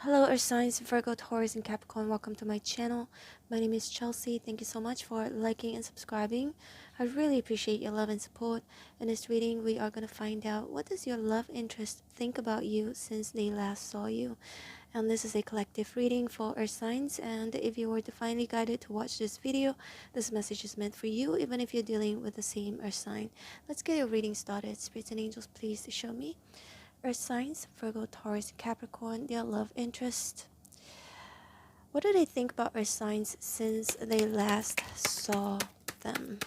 Hello Earth signs, Virgo, Taurus, and Capricorn. Welcome to my channel. My name is Chelsea. Thank you so much for liking and subscribing. I really appreciate your love and support. In this reading, we are going to find out what does your love interest think about you since they last saw you. And this is a collective reading for Earth signs. And if you were divinely guided to watch this video, this message is meant for you, even if you're dealing with the same Earth sign. Let's get your reading started. Spirits and angels, please show me Earth signs, Virgo, Taurus, Capricorn, their love interest. What do they think about Earth signs since they last saw them?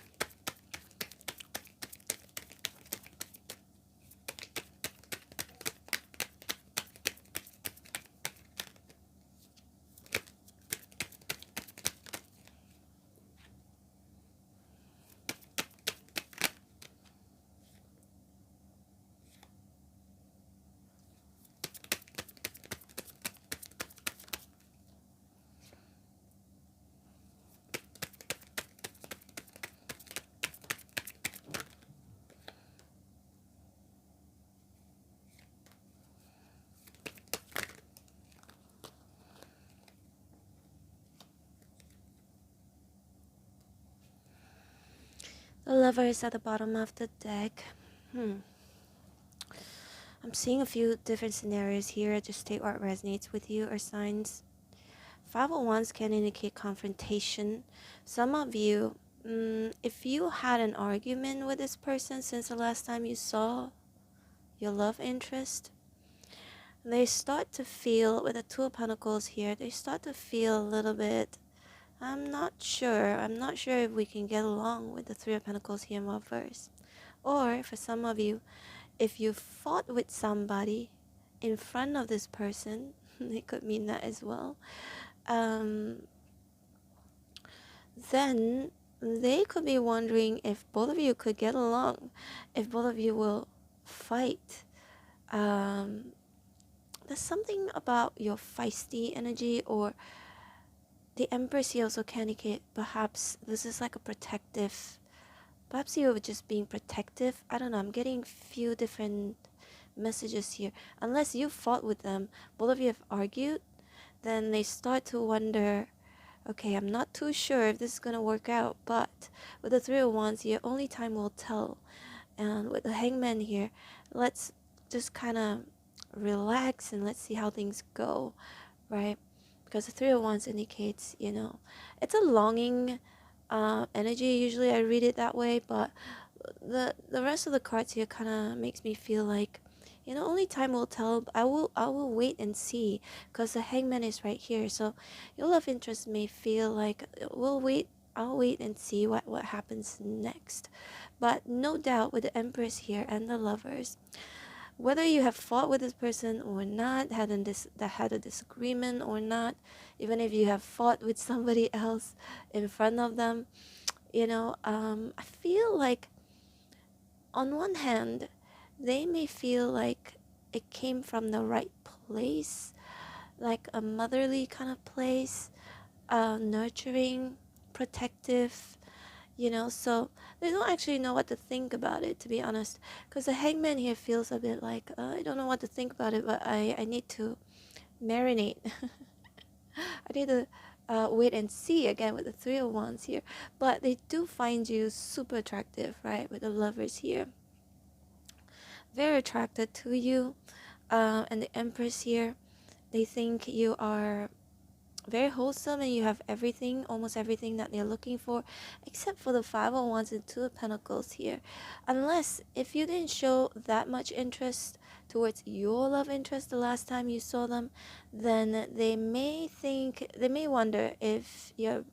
The Lover is at the bottom of the deck. I'm seeing a few different scenarios here. Just take what resonates with you, or signs. 501s can indicate confrontation. Some of you, if you had an argument with this person since the last time you saw your love interest, they start to feel, with the Two of Pentacles here, they start to feel a little bit, I'm not sure if we can get along, with the Three of Pentacles here in reverse. Or for some of you, if you fought with somebody in front of this person, it could mean that as well, then they could be wondering if both of you could get along, if both of you will fight. There's something about your feisty energy, or the Empress here also can indicate perhaps this is like a protective, perhaps you're just being protective. I don't know, I'm getting few different messages here. Unless you fought with them, both of you have argued, then they start to wonder, okay, I'm not too sure if this is gonna work out. But with the Three of Wands here, only time will tell. And with the Hangman here, let's just kind of relax and let's see how things go, right? Because the Three of Wands indicates, it's a longing energy. Usually I read it that way, but the rest of the cards here kind of makes me feel like, only time will tell. I will wait and see, because the Hangman is right here. So your love interest may feel like, I'll wait and see what happens next. But no doubt, with the Empress here and the Lovers, whether you have fought with this person or not, had a disagreement or not, even if you have fought with somebody else in front of them, I feel like, on one hand, they may feel like it came from the right place, like a motherly kind of place, nurturing, protective, so they don't actually know what to think about it, to be honest, because the Hangman here feels a bit like, I don't know what to think about it, but I need to marinate. I need to wait and see, again with the Three of Wands here. But they do find you super attractive, right, with the Lovers here, very attracted to you. And the Empress here, they think you are very wholesome and you have everything, almost everything that they're looking for, except for the Five of Wands and Two of Pentacles here. Unless, if you didn't show that much interest towards your love interest the last time you saw them, then they may wonder if you're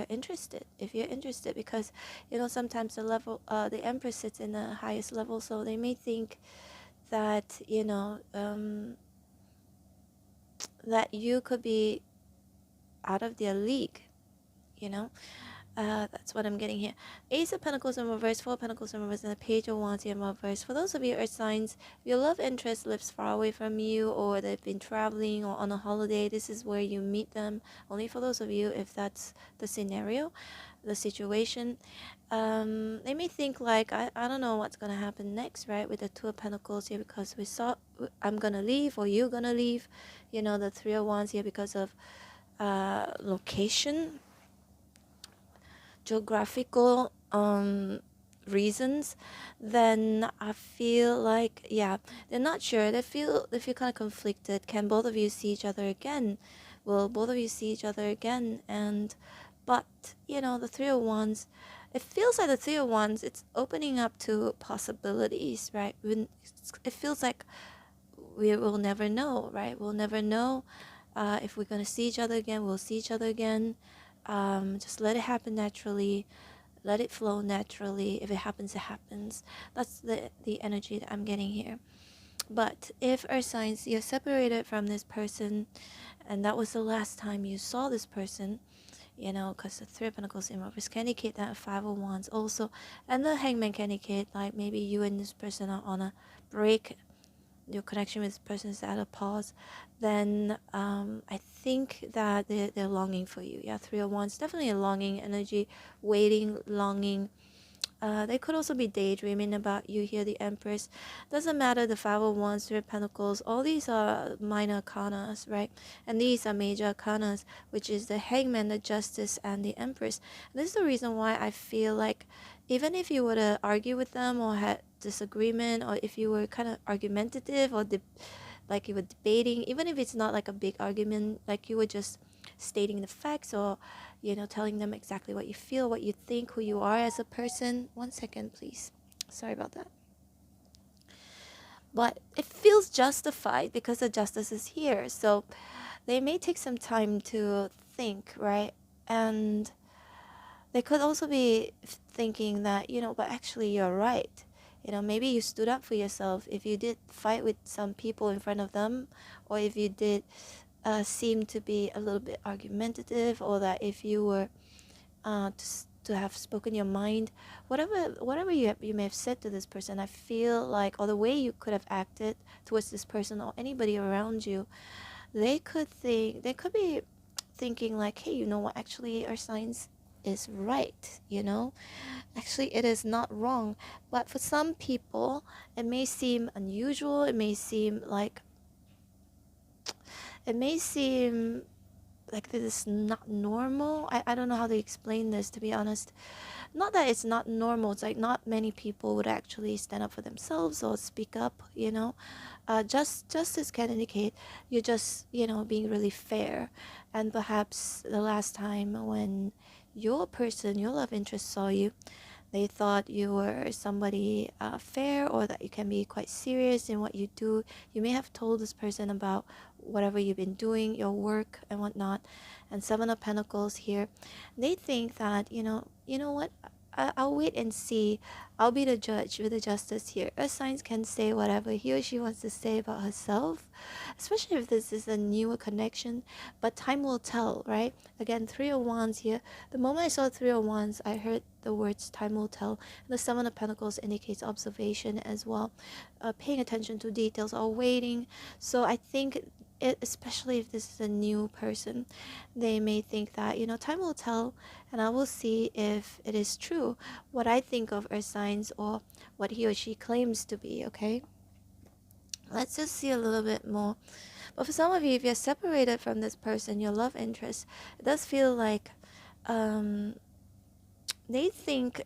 interested, because sometimes the Empress sits in the highest level, so they may think that that you could be out of their league, you know That's what I'm getting here. Ace of Pentacles in reverse, Four of Pentacles in reverse, and the Page of Wands in reverse. For those of you earth signs, your love interest lives far away from you, or they've been traveling or on a holiday, this is where you meet them. Only for those of you, if that's the scenario, the situation. They may think like, I don't know what's going to happen next, right? With the Two of Pentacles here, because we saw I'm going to leave or you're going to leave. You know, the Three of Wands here because of location, geographical reasons. Then I feel like, yeah, they're not sure. They feel kind of conflicted. Can both of you see each other again? Will both of you see each other again? And but you know, the Three of Wands, it feels like the Three of Wands, it's opening up to possibilities, right? It feels like we will never know, right? We'll never know if we're going to see each other again. We'll see each other again. Just let it happen naturally. Let it flow naturally. If it happens, it happens. That's the energy that I'm getting here. But if earth signs, you're separated from this person, and that was the last time you saw this person, you know, because the Three of Pentacles in reverse can indicate that Five of Wands also, and the Hangman can indicate like maybe you and this person are on a break, your connection with this person is at a pause, then I think that they're longing for you. Yeah, Three of Wands, definitely a longing energy, waiting, longing. They could also be daydreaming about you here, the Empress. Doesn't matter, the Five of Wands, Three of Pentacles, all these are minor arcanas, right? And these are major arcanas, which is the Hangman, the Justice, and the Empress. And this is the reason why I feel like even if you were to argue with them or had disagreement, or if you were kind of argumentative or like you were debating, even if it's not like a big argument, like you were just stating the facts, or you know, telling them exactly what you feel, what you think, who you are as a person. One second, please. Sorry about that. But it feels justified because the justice is here. So they may take some time to think, right? And they could also be thinking that, you know, but actually you're right. You know, maybe you stood up for yourself. If you did fight with some people in front of them, or if you did seem to be a little bit argumentative, or that if you were to have spoken your mind, whatever you may have said to this person, I feel like, or the way you could have acted towards this person or anybody around you, they could be thinking like, hey, you know what, actually our science is right, you know, actually it is not wrong. But for some people it may seem unusual, it may seem like this is not normal. I don't know how to explain this, to be honest. Not that it's not normal, it's like not many people would actually stand up for themselves or speak up, you know. Justice can indicate you're just, you know, being really fair. And perhaps the last time when your person, your love interest saw you, they thought you were somebody fair, or that you can be quite serious in what you do. You may have told this person about whatever you've been doing, your work and whatnot. And Seven of Pentacles here, they think that, you know what, I'll wait and see. I'll be the judge with the justice here. Earth signs can say whatever he or she wants to say about herself, especially if this is a newer connection. But time will tell, right? Again, Three of Wands here. The moment I saw Three of Wands, I heard the words time will tell. And the Seven of Pentacles indicates observation as well, paying attention to details or waiting. So I think especially if this is a new person, they may think that, you know, time will tell, and I will see if it is true what I think of earth signs or what he or she claims to be. Okay, let's just see a little bit more. But for some of you, if you're separated from this person, your love interest, it does feel like they think,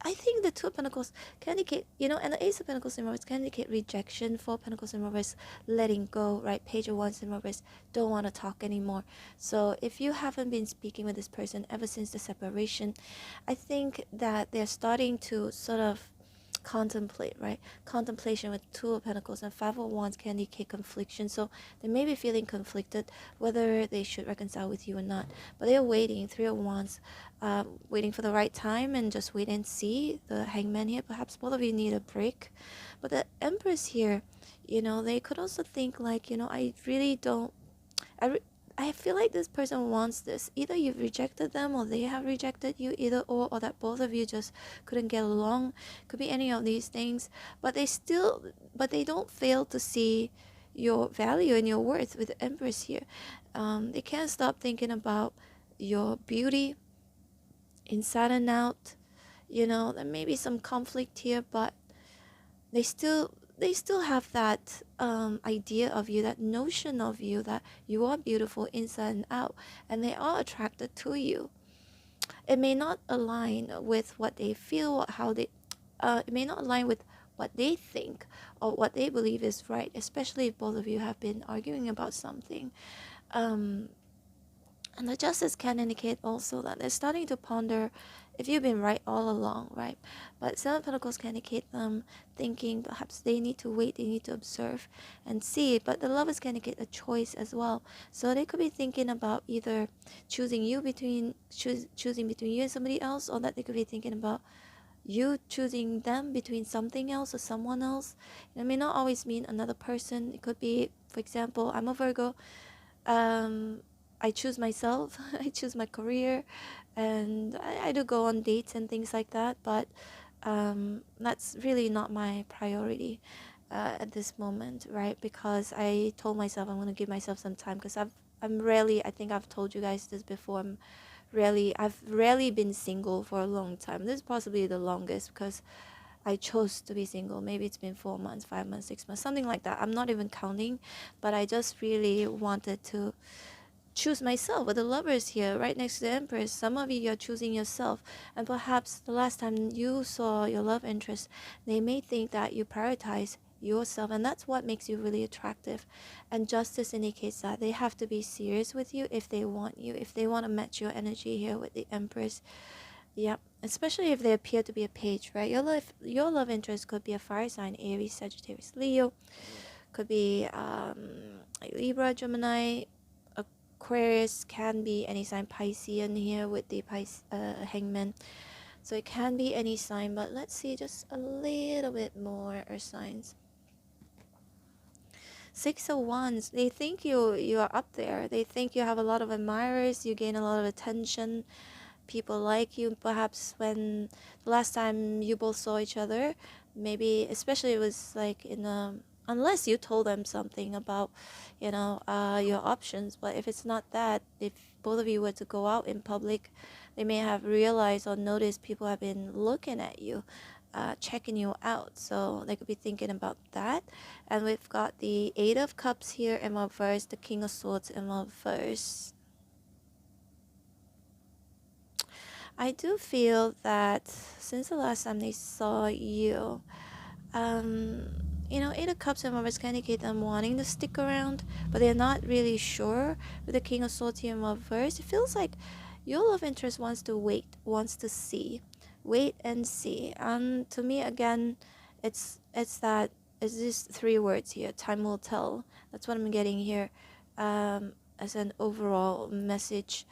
I think the Two of Pentacles can indicate, you know, and the Ace of Pentacles in reverse can indicate rejection. Four of Pentacles in reverse, letting go, right? Page of Wands in reverse, don't want to talk anymore. So if you haven't been speaking with this person ever since the separation, I think that they're starting to sort of contemplate, right? Contemplation with Two of Pentacles and Five of Wands can indicate confliction. So they may be feeling conflicted whether they should reconcile with you or not. But they're waiting. Three of Wands, waiting for the right time and just wait and see. The Hangman here, perhaps both of you need a break. But the Empress here, you know, they could also think like, you know, I really don't. I feel like this person wants this. Either you've rejected them or they have rejected you, either or that both of you just couldn't get along. Could be any of these things. But they don't fail to see your value and your worth with the Empress here. They can't stop thinking about your beauty inside and out. There may be some conflict here, but they still have that idea of you, that notion of you, that you are beautiful inside and out, and they are attracted to you. It may not align with what they feel, it may not align with what they think or what they believe is right, especially if both of you have been arguing about something. And the justice can indicate also that they're starting to ponder if you've been right all along, right? But Seven of Pentacles can indicate them thinking perhaps they need to wait, they need to observe and see. But the Lovers can indicate a choice as well. So they could be thinking about either choosing between you and somebody else, or that they could be thinking about you choosing them between something else or someone else. It may not always mean another person. It could be, for example, I'm a Virgo. I choose myself, I choose my career, and I do go on dates and things like that, but that's really not my priority at this moment, right? Because I told myself I'm going to give myself some time, because I'm rarely, I think I've told you guys this before, I've rarely been single for a long time. This is possibly the longest, because I chose to be single. Maybe it's been 4 months, 5 months, 6 months, something like that. I'm not even counting, but I just really wanted to choose myself. With the Lovers here right next to the Empress, some of you are choosing yourself, and perhaps the last time you saw your love interest, they may think that you prioritize yourself, and that's what makes you really attractive. And justice indicates that they have to be serious with you if they want you, if they want to match your energy here with the Empress. Yep, especially if they appear to be a page, right? Your love interest could be a fire sign: Aries, Sagittarius, Leo. Could be Libra, Gemini, Aquarius. Can be any sign. Piscean here with the Hangman. So it can be any sign, but let's see just a little bit more signs. Six of Wands. They think you are up there. They think you have a lot of admirers. You gain a lot of attention. People like you. Perhaps when the last time you both saw each other, maybe especially it was like in a, unless you told them something about your options. But if it's not that, if both of you were to go out in public, they may have realized or noticed people have been looking at you, checking you out. So they could be thinking about that. And we've got the Eight of Cups here in reverse, the King of Swords in reverse. I do feel that since the last time they saw you, Eight of Cups in reverse can indicate them wanting to stick around, but they're not really sure. With the King of Swords here in reverse, it feels like your love interest wants to wait, wants to see, wait and see. And to me, again, it's just 3 words here: time will tell. That's what I'm getting here, as an overall message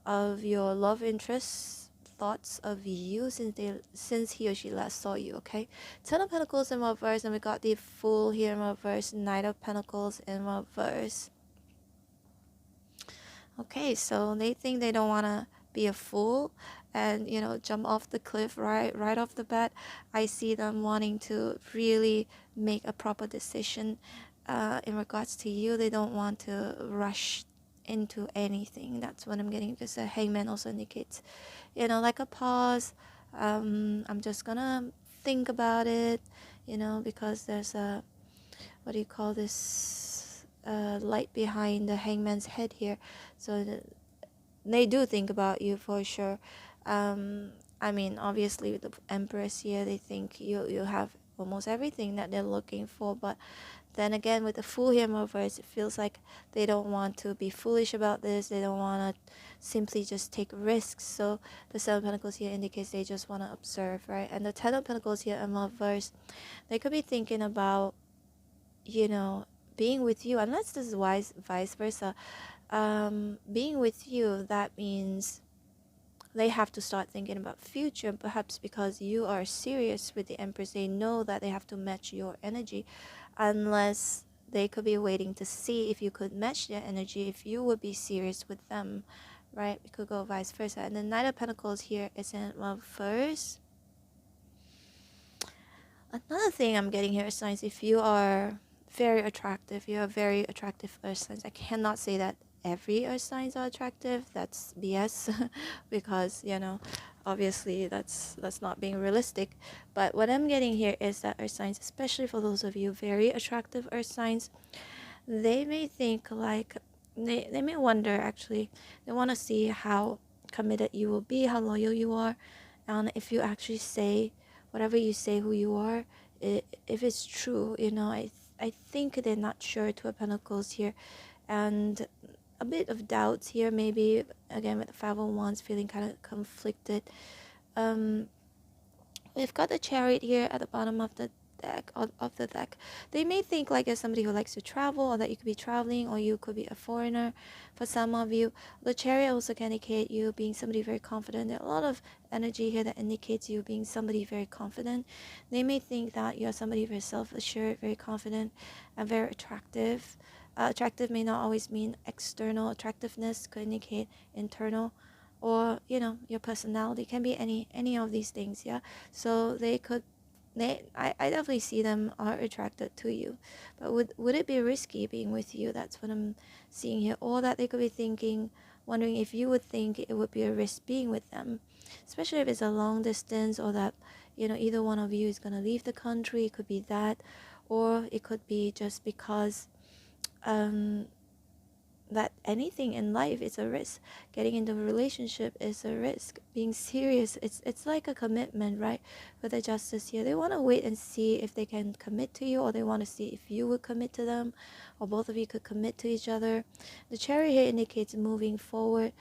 of your love interests, thoughts of you since he or she last saw you. Okay, Ten of Pentacles in reverse, and we got the Fool here in reverse, Knight of Pentacles in reverse. Okay, so they think they don't want to be a fool and jump off the cliff right off the bat. I see them wanting to really make a proper decision in regards to you. They don't want to rush into anything. That's what I'm getting, because the Hangman also indicates like a pause. I'm just gonna think about it, because there's a, what do you call this, light behind the Hangman's head here. So they do think about you for sure. I mean, obviously with the Empress here, they think you have almost everything that they're looking for. But then again, with the Fool here in reverse, it feels like they don't want to be foolish about this. They don't want to simply just take risks. So the Seven of Pentacles here indicates they just want to observe, right? And the Ten of Pentacles here in reverse, they could be thinking about being with you, unless this is vice versa. Being with you, that means they have to start thinking about future, perhaps because you are serious with the Empress. They know that they have to match your energy, unless they could be waiting to see if you could match their energy, if you would be serious with them, right? It could go vice versa. And the Knight of Pentacles here is in love first. Another thing I'm getting here is signs, if you are very attractive, you are very attractive earth signs. I cannot say that every earth signs are attractive. That's BS because, you know, obviously that's not being realistic. But what I'm getting here is that earth signs, especially for those of you very attractive earth signs, they may think like, they may wonder, actually, they want to see how committed you will be, how loyal you are, and if you actually say whatever you say who you are, if it's true, you know. I think they're not sure. Two of Pentacles here, and a bit of doubts here, maybe, again with the Five of Wands, feeling kind of conflicted. We've got the Chariot here at the bottom of the deck. They may think like as somebody who likes to travel, or that you could be traveling, or you could be a foreigner. For some of you, the Chariot also can indicate you being somebody very confident. There are a lot of energy here that indicates you being somebody very confident. They may think that you're somebody very self-assured, very confident, and very attractive. Attractive may not always mean external attractiveness, could indicate internal, or, you know, your personality can be any of these things. Yeah, so they could, I definitely see them are attracted to you, but would it be risky being with you? That's what I'm seeing here. Or that they could be thinking, wondering if you would think it would be a risk being with them, especially if it's a long distance, or that, you know, either one of you is going to leave the country. It could be that, or it could be just because that anything in life is a risk. Getting into a relationship is a risk. Being serious, it's like a commitment, right? With the Justice here, they want to wait and see if they can commit to you, or they want to see if you would commit to them, or both of you could commit to each other. The Chariot here indicates moving forward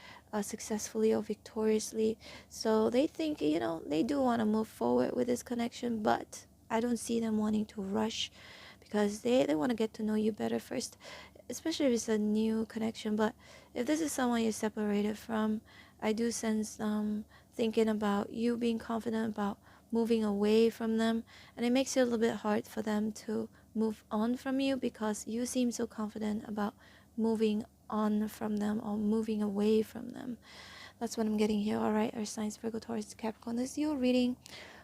successfully or victoriously. So they think, you know, they do want to move forward with this connection, but I don't see them wanting to rush, because they want to get to know you better first, especially if it's a new connection. But if this is someone you're separated from, I do sense thinking about you being confident about moving away from them, and it makes it a little bit hard for them to move on from you, because you seem so confident about moving on from them or moving away from them. That's what I'm getting here. All right, Earth signs, Virgo, Taurus, Capricorn, this is your reading.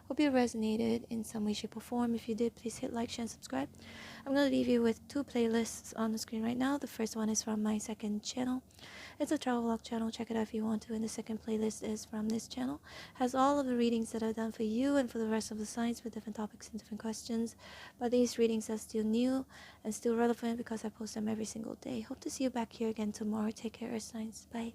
Hope you resonated in some way, shape, or form. If you did, please hit like, share, and subscribe. I'm going to leave you with two playlists on the screen right now. The first one is from my second channel. It's a travel vlog channel. Check it out if you want to. And the second playlist is from this channel. Has all of the readings that I've done for you and for the rest of the signs, with different topics and different questions. But these readings are still new and still relevant because I post them every single day. Hope to see you back here again tomorrow. Take care, Earth signs. Bye.